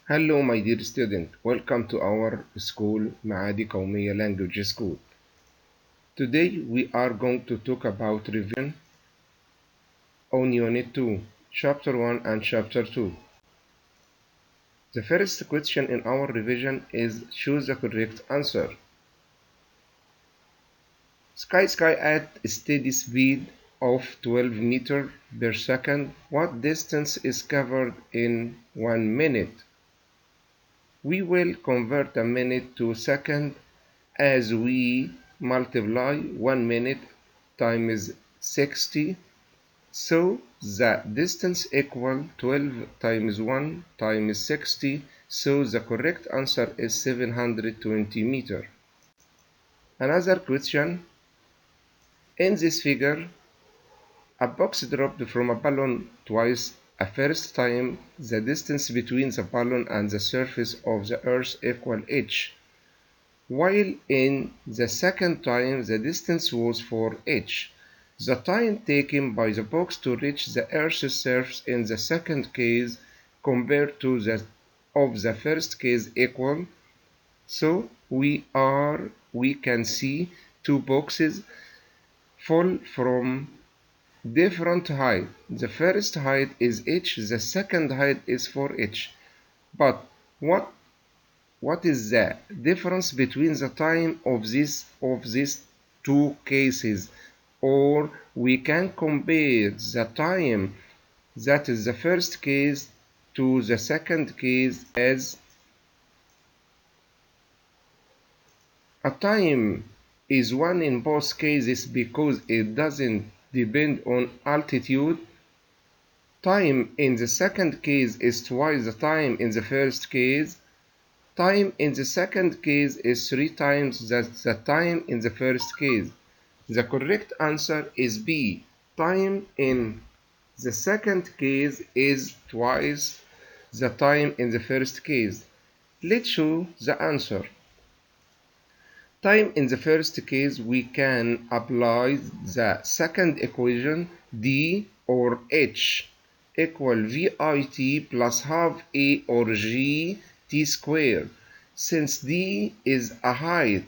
Hello my dear student, welcome to our school معادي قومية language school. Today we are going to talk about revision on unit 2, chapter 1 and chapter 2. The first question in our revision is choose the correct answer. Sky at a steady speed of 12 meters per second. What distance is covered in 1 minute? We will convert a minute to second as we multiply 1 minute times 60. So the distance equal 12 times 1 times 60. So the correct answer is 720 meters. Another question. In this figure, a box dropped from a balloon twice. A first time, the distance between the balloon and the surface of the earth equal h, while in the second time the distance was 4h. The time taken by the box to reach the Earth's surface in the second case compared to that of the first case equal. So we can see two boxes fall from different height. The first height is h, the second height is 4h. But what is the difference between the time of these two cases? Or we can compare the time that is the first case to the second case as a time is 1 in both cases because it doesn't depend on altitude. Time in the second case is twice the time in the first case. Time in the second case is 3 times the time in the first case. The correct answer is B. Time in the second case is twice the time in the first case. Let's show the answer. Time in the first case, we can apply the second equation d or h equal VIT plus half a or g t squared. Since d is a height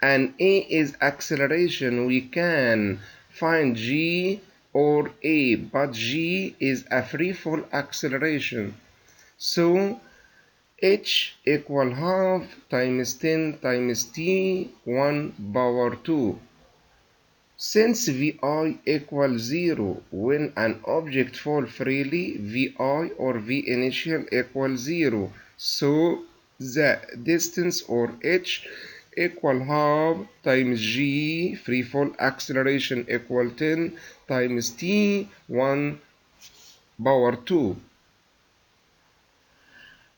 and a is acceleration, we can find g or a, but g is a free fall acceleration. So h equal half times 10 times t 1 power 2. Since Vi equals 0 when an object falls freely, Vi or V initial equals 0. So the distance or h equal half times g free fall acceleration equal 10 times t 1 power 2.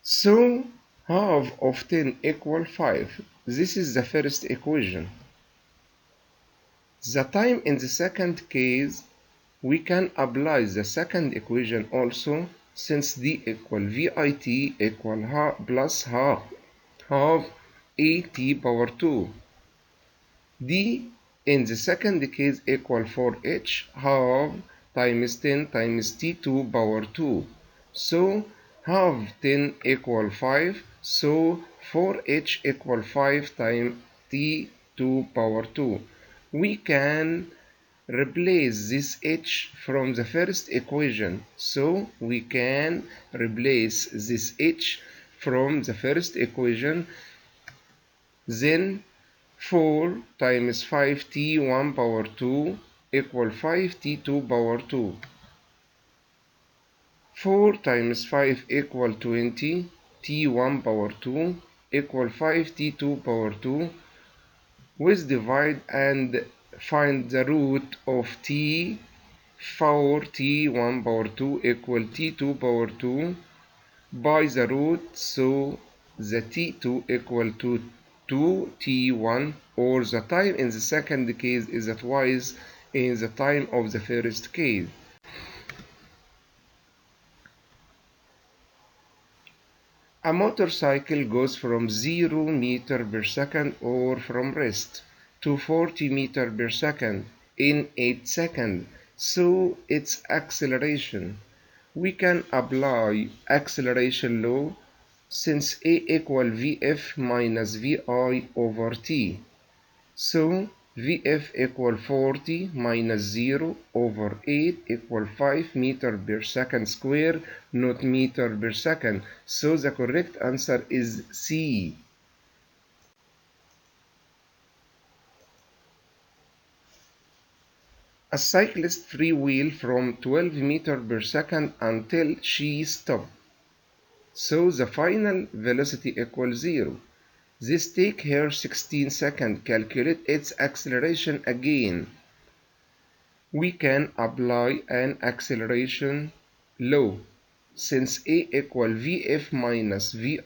So half of 10 equal 5. This is the first equation. The time in the second case, we can apply the second equation also, since d equal VIT equal half plus half at power 2. D in the second case equal 4h half times 10 times t2 power 2. So half 10 equal 5. So 4h equal 5 times t2 power 2. We can replace this h from the first equation. So we can replace this h from the first equation. Then 4 times 5t 1 power 2 equal 5t2 power 2. 4 times 5 equal 20. t1 power 2 equal 5t2 power 2. With divide and find the root of t. 4t1 power 2 equal t2 power 2 by the root, so the t2 equal to 2t1, or the time in the second case is twice in the time of the first case. A motorcycle goes from 0 meter per second or from rest to 40 meter per second in 8 seconds. So its acceleration. We can apply acceleration law. since A equal Vf minus Vi over T. So Vf equal 40 minus 0 over 8 equal 5 meter per second square, not meter per second. So the correct answer is C. A cyclist freewheel from 12 meter per second until she stopped. So the final velocity equals 0. This take her 16 seconds. Calculate its acceleration again. We can apply an acceleration law since A equal Vf minus Vi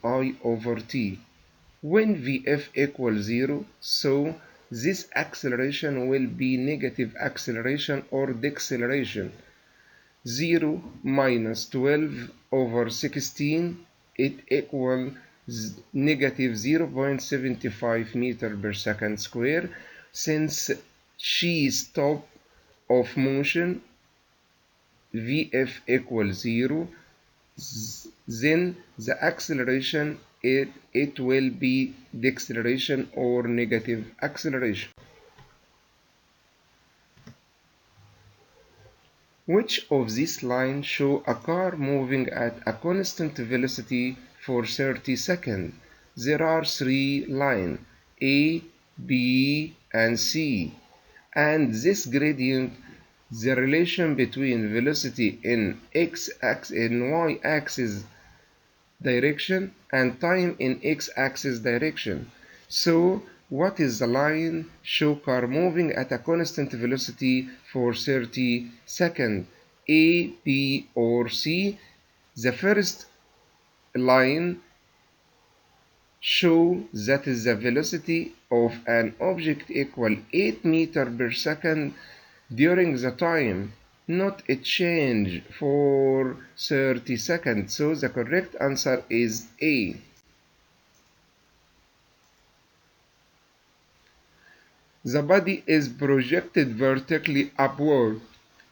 over T. When Vf equals 0, so this acceleration will be negative acceleration or deceleration. 0 minus 12 over 16, it equals negative 0.75 meter per second square. Since she stopped of motion, Vf equals 0, then the acceleration it will be deceleration or negative acceleration. Which of these lines show a car moving at a constant velocity for 30 seconds? There are three lines, A, B, and C. And this gradient, the relation between velocity in y-axis direction and time in x-axis direction. So what is the line show car moving at a constant velocity for 30 seconds? A, B, or C? The first line show that is the velocity of an object equal 8 meters per second during the time, not a change for 30 seconds. So the correct answer is A. The body is projected vertically upward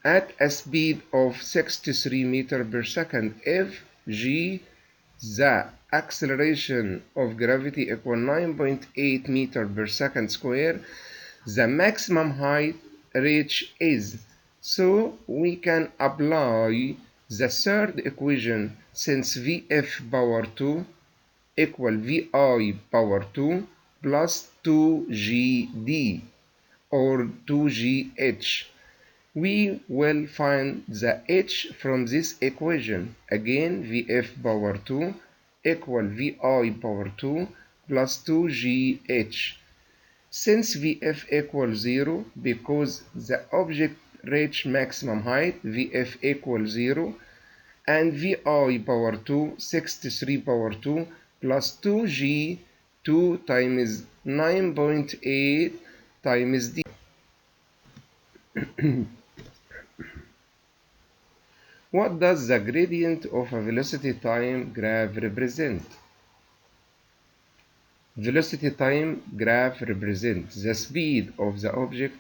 at a speed of 63 meters per second if g, the acceleration of gravity, equal 9.8 meters per second square. The maximum height reached is. So we can apply the third equation since Vf power 2 equal Vi power 2 plus 2gd or 2gh. We will find the h from this equation. Again, Vf power 2 equal Vi power 2 plus 2gh. Since Vf equals 0, because the object reached maximum height, Vf equals 0, and Vi power 2, 63 power 2, plus 2g, 2 times 9.8 times d. What does the gradient of a velocity time graph represent? Velocity time graph represents the speed of the object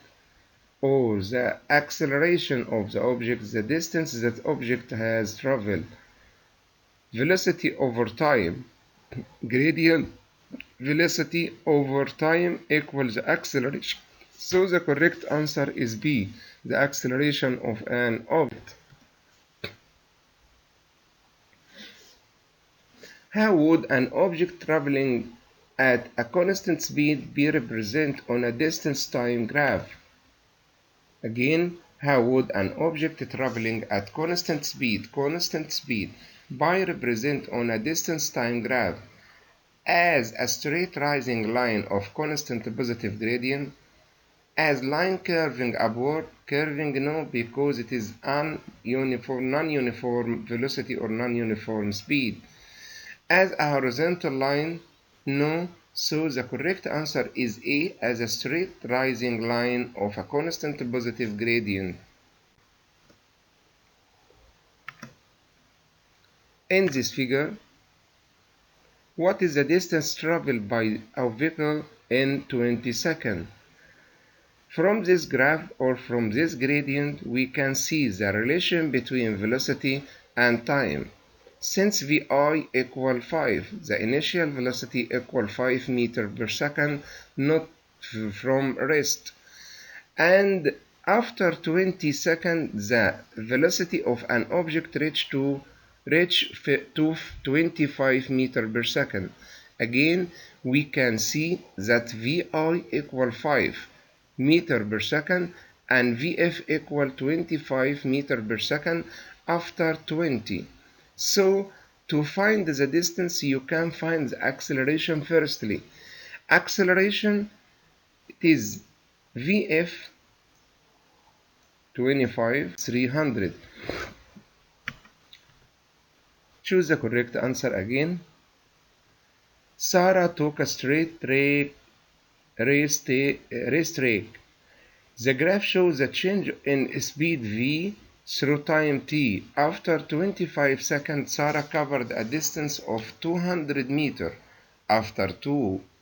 or the acceleration of the object, the distance that object has traveled. Velocity over time, gradient velocity over time equals acceleration. So the correct answer is B, the acceleration of an object. How would an object traveling at a constant speed be represented on a distance-time graph? Again, how would an object traveling at constant speed, be represented on a distance-time graph? As a straight rising line of constant positive gradient, as line curving upward, curving no, because it is non-uniform velocity or non-uniform speed. As a horizontal line, no, so the correct answer is A, as a straight rising line of a constant positive gradient. In this figure, what is the distance traveled by a vehicle in 20 seconds? From this graph or from this gradient, we can see the relation between velocity and time. Since vi equal 5, the initial velocity equal 5 meter per second, not from rest. And after 20 seconds, the velocity of an object reach to 25 meter per second. Again, we can see that vi equal 5 meter per second and vf equal 25 meter per second after 20. So to find the distance, you can find the acceleration firstly. Acceleration is vf 25 300. Choose the correct answer again. Sarah took a race track. The graph shows a change in speed v through time t. After 25 seconds, Sarah covered a distance of 200 meters. After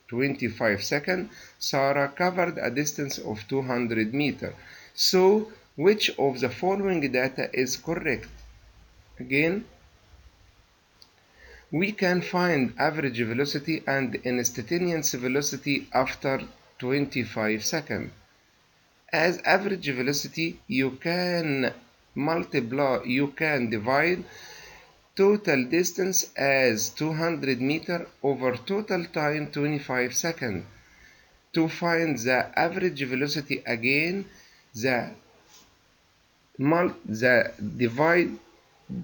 25 seconds, Sarah covered a distance of 200 meters. So, which of the following data is correct? Again, we can find average velocity and instantaneous velocity after 25 seconds. As average velocity, you can divide total distance as 200 meters over total time 25 seconds. To find the average velocity again, the divide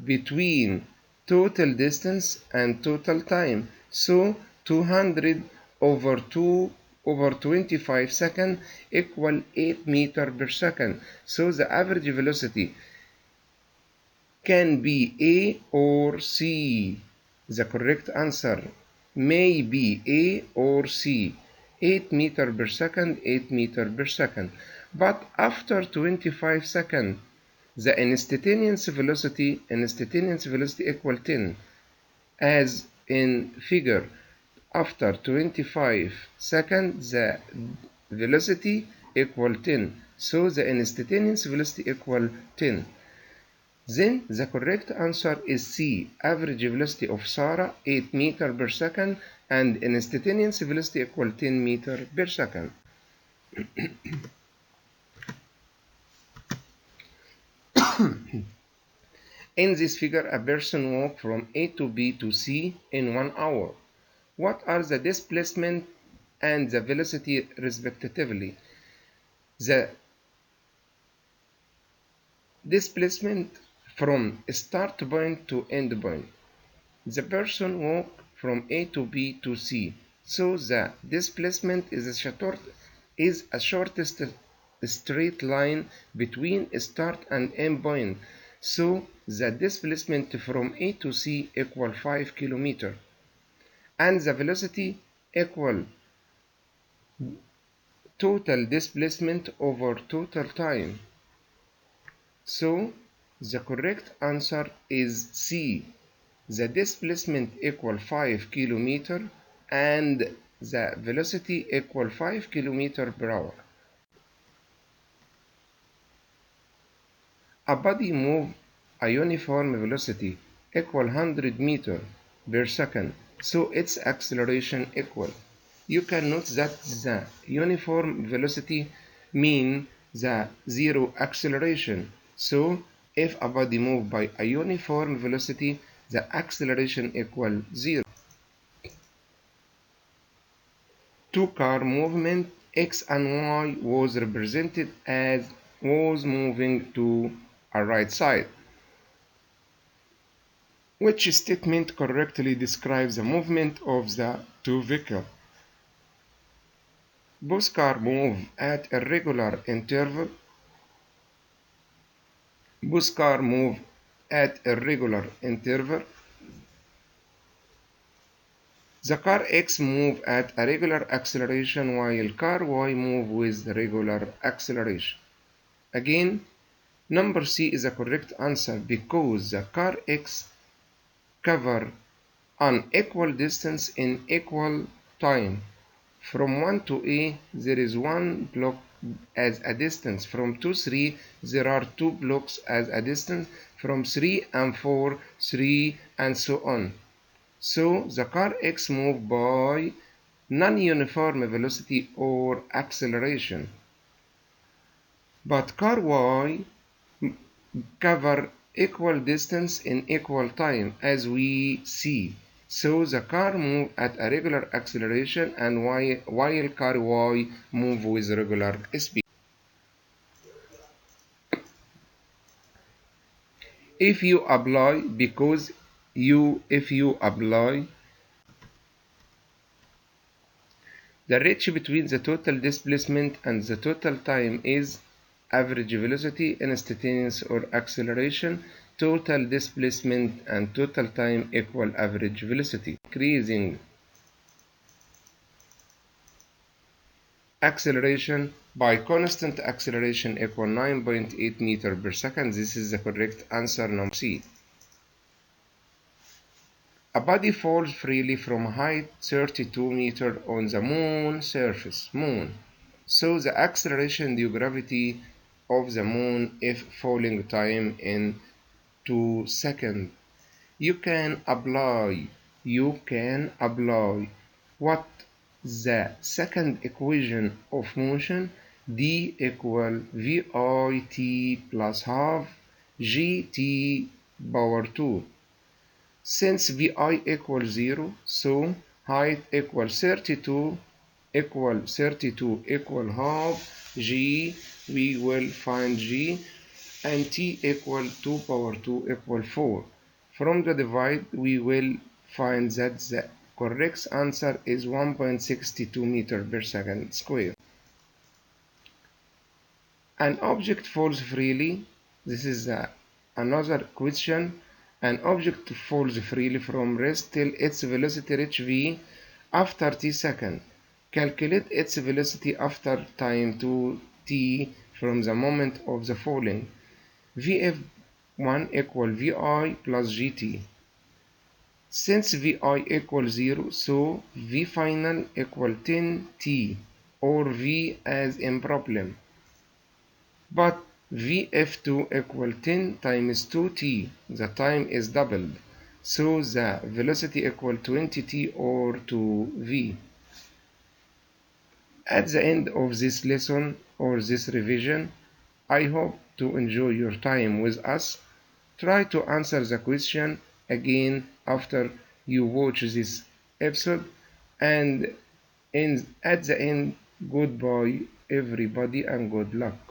between total distance and total time. So 200 over 2 over 25 seconds equal 8 meter per second. So the average velocity can be A or C. The correct answer may be A or C. 8 meter per second, 8 meter per second. But after 25 seconds, the instantaneous velocity equal 10, as in figure. After 25 seconds, the velocity equal 10, so the instantaneous velocity equal 10. Then the correct answer is C. Average velocity of Sarah 8 meter per second and instantaneous velocity equal 10 meter per second. In this figure, a person walked from A to B to C in 1 hour. What are the displacement and the velocity respectively? The displacement from start point to end point. The person walked from A to B to C. So the displacement is a shortest straight line between start and end point. So the displacement from A to C equal 5 kilometers. And the velocity equal total displacement over total time. So the correct answer is C. The displacement equal 5 kilometers and the velocity equal 5 kilometers per hour. A body move a uniform velocity equal 100 meters per second, so its acceleration equal. You can note that the uniform velocity means the zero acceleration. So if a body moves by a uniform velocity, the acceleration equal 0. Two-car movement X and Y was represented as was moving to a right side. Which statement correctly describes the movement of the two vehicles? Both cars move at irregular interval. Both cars move at irregular interval. The car X move at a regular acceleration while car Y move with regular acceleration. Again, number C is a correct answer because the car X cover an equal distance in equal time. From 1 to A, there is one block as a distance. From 2 to 3, there are two blocks as a distance. from 3 and 4, 3 and so on. So the car X move by non-uniform velocity or acceleration, but car Y cover equal distance in equal time as we see. So the car move at a regular acceleration and while car Y move with regular speed. If you apply if you apply the ratio between the total displacement and the total time is average velocity, instantaneous or acceleration, total displacement and total time equal average velocity. Increasing acceleration by constant acceleration equal 9.8 meter per second. This is the correct answer, number C. A body falls freely from height 32 meters on the moon surface. So the acceleration due gravity of the moon if falling time in 2 seconds. You can apply what the second equation of motion, d equal vit plus half gt power 2. Since vi equals 0, so height equals 32 equal half g, we will find g, and t equal 2 power 2 equal 4. From the divide, we will find that the correct answer is 1.62 meter per second square. An object falls freely. This is another question. An object falls freely from rest till its velocity reach v after t seconds. Calculate its velocity after time 2t from the moment of the falling. Vf1 equal vi plus gt. Since vi equals 0, so v final equal 10t, or v as in problem. But Vf2 equal 10 times 2t, the time is doubled, so the velocity equal 20t or 2v. At the end of this lesson or this revision, I hope to enjoy your time with us. Try to answer the question again after you watch this episode, and at the end, goodbye everybody and good luck.